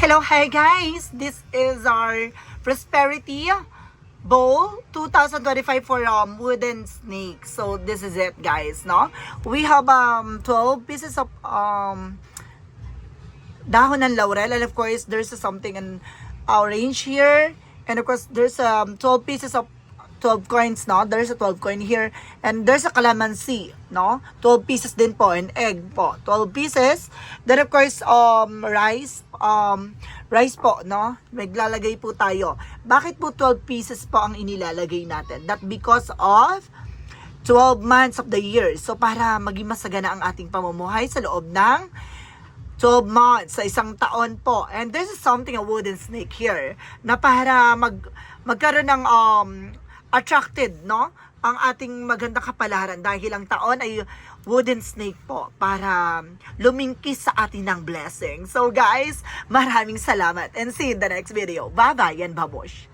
Hello, hi guys! This is our Prosperity Bowl 2025 for wooden snake. So this is it, guys, no? We have 12 pieces of dahon ng laurel, and of course there's something in orange here, and of course there's 12 pieces of 12 coins, no? There's a 12 coin here, and there's a calamansi, no? 12 pieces din po, and egg po, 12 pieces. Then of course rice po, no? Maglalagay po tayo. Bakit po 12 pieces po ang inilalagay natin? That because of 12 months of the year. So para maging masagana ang ating pamumuhay sa loob ng 12 months, sa isang taon po. And this is something, a wooden snake here, na para magkaroon ng attracted, no? Ang ating magandang kapalaran dahil ang taon ay wooden snake po para lumingkis sa atin ng blessing. So guys, maraming salamat and see you in the next video. Bye-bye and babush!